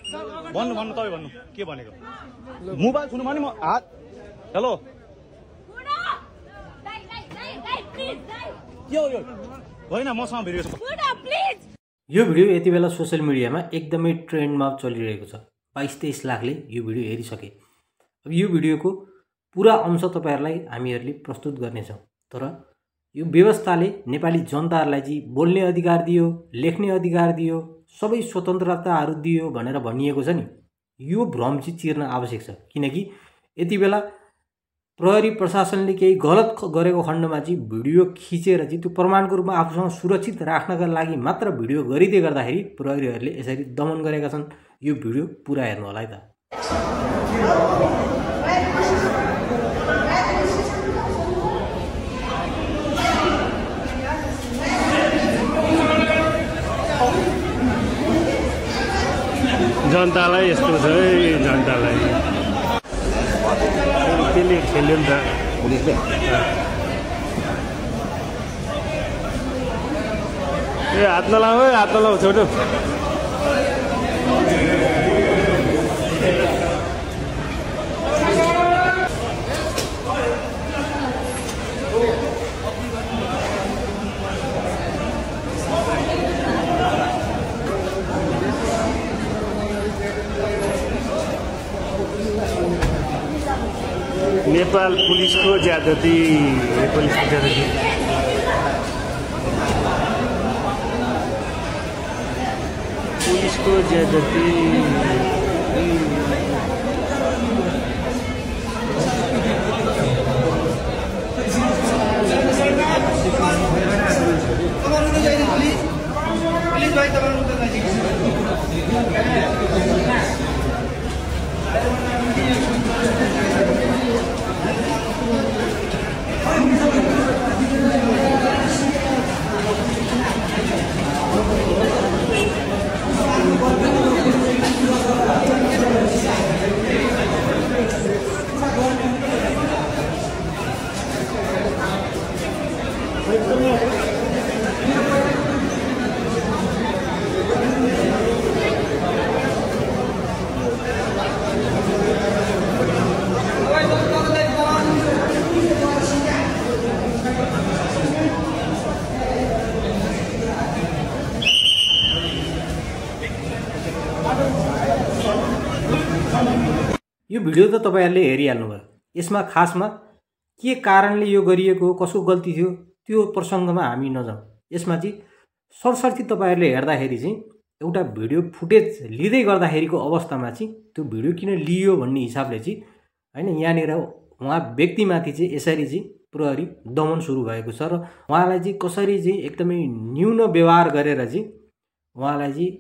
भन्नु भन्नु तपाईँ भन्नु के भनेको मोबाइल छुनु भने म हात हेलो के हो यो होइन मसँग भिडियो छ यो भिडियो यति बेला सोशल मिडियामा एकदमै ट्रेन्डमा चलिरहेको छ 22-23 लाखले यो भिडियो हेरिसके। अब यो भिडियोको पुरा अंश तपाईहरुलाई हामीहरुले प्रस्तुत गर्नेछौं। तर यो व्यवस्थाले नेपाली जनताहरुलाई चाहिँ बोल्ने अधिकार दियो, लेख्ने अधिकार दियो, सबै स्वतन्त्रताहरु दियो भनेर भनिएको छ नि, यो भ्रम चाहिँ चिर्न आवश्यक छ। किनकि यति बेला प्रहरी प्रशासनले केही गलत गरेको खण्डमा चाहिँ भिडियो खिचेर चाहिँ त्यो प्रमाणको रूपमा आफूसँग सुरक्षित राख्नका लागि मात्र भिडियो गरिदिए गर्दाखेरि प्रहरीहरुले यसरी दमन गरेका छन्। यो भिडियो पुरा हेर्नु होला है त। जनतालाई यस्तो छ है, जनतालाई त्यसले खेल्यो नि त पुलिसले। ए हात नलाऊ है, हात नलाऊ छोटो। नेपाल पुलिसको ज्यादती, पुलिसको ज्यादती। पुलिसको ज्यादती। यो भिडियो त तपाईहरुले हेरिहाल्नु भयो। यसमा खासमा के कारणले यो गरिएको, कसको गल्ती थियो त्यो प्रसंगमा हामी नजाउँ। यसमा चाहिँ सरसर्ती तपाईहरुले हेर्दाखेरि चाहिँ एउटा भिडियो फुटेज लिँदै गर्दाखेरिको अवस्थामा चाहिँ त्यो भिडियो किन लियो भन्ने हिसाबले चाहिँ हैन यहाँनिर उहाँ व्यक्तिमाथि चाहिँ यसरी चाहिँ प्रहरी दमन सुरु भएको छ र उहाँलाई चाहिँ कसरी चाहिँ एकदमै न्यून व्यवहार गरेर चाहिँ उहाँलाई चाहिँ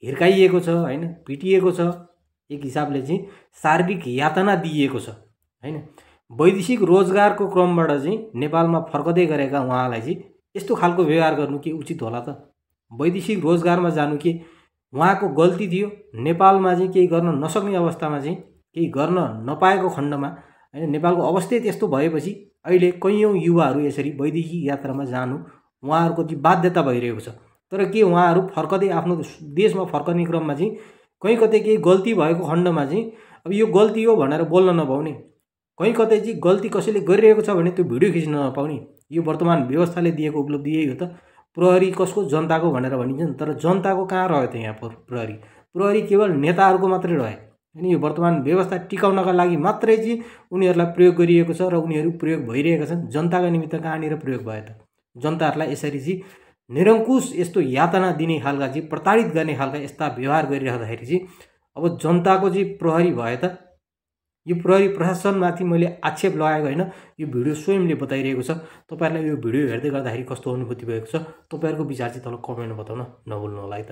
हिर्काइएको छ, हैन पिटिएको छ, एक हिसाबले चाहिँ शारीरिक यातना दिएको छ, हैन। वैदेशिक रोजगारको क्रमबाट चाहिँ नेपालमा फर्कदै गरेका उहाँलाई चाहिँ यस्तो खालको व्यवहार गर्नु के उचित होला त? वैदेशिक रोजगारमा जानु के उहाँको गल्ती थियो? नेपालमा चाहिँ केही गर्न नसक्ने अवस्थामा चाहिँ केही गर्न नपाएको खण्डमा हैन नेपालको अवस्था त्यस्तो भएपछि अहिले कैयौं युवाहरू यसरी वैदेशिक यात्रामा जानु उहाँहरूको चाहिँ बाध्यता भइरहेको छ। तर के उहाँहरू फर्कदै आफ्नो देशमा फर्कने क्रममा चाहिँ कहीँ कतै केही गल्ती भएको खण्डमा चाहिँ अब यो गल्ती हो भनेर बोल्न नपाउने, कहीँ कतै चाहिँ गल्ती कसैले गरिरहेको छ भने त्यो भिडियो खिच्न नपाउने, यो वर्तमान व्यवस्थाले दिएको उपलब्धि यही हो त। प्रहरी कसको? जनताको भनेर भनिन्छ नि, तर जनताको कहाँ रह्यो त यहाँ प्रहरी? प्रहरी केवल नेताहरूको मात्रै रहे। अनि यो वर्तमान व्यवस्था टिकाउनका लागि मात्रै चाहिँ उनीहरूलाई प्रयोग गरिएको छ र उनीहरू प्रयोग भइरहेका छन्। जनताका निमित्त कहाँनिर प्रयोग भयो त? जनताहरूलाई यसरी चाहिँ निरङ्कुश यस्तो यातना दिने खालका चाहिँ प्रताडित गर्ने खालका यस्ता व्यवहार गरिरहँदाखेरि चाहिँ अब जन्ताको चाहिँ प्रहरी भए त? यो प्रहरी प्रशासनमाथि मैले आक्षेप लगाएको हैन, यो भिडियो स्वयंले बताइरहेको छ। तपाईहरुलाई यो भिडियो हेर्दै गर्दाखेरि कस्तो अनुभूति भएको छ? तपाईहरुको विचार चाहिँ तल कमेन्टमा बताउन नभुल्नु होला है त।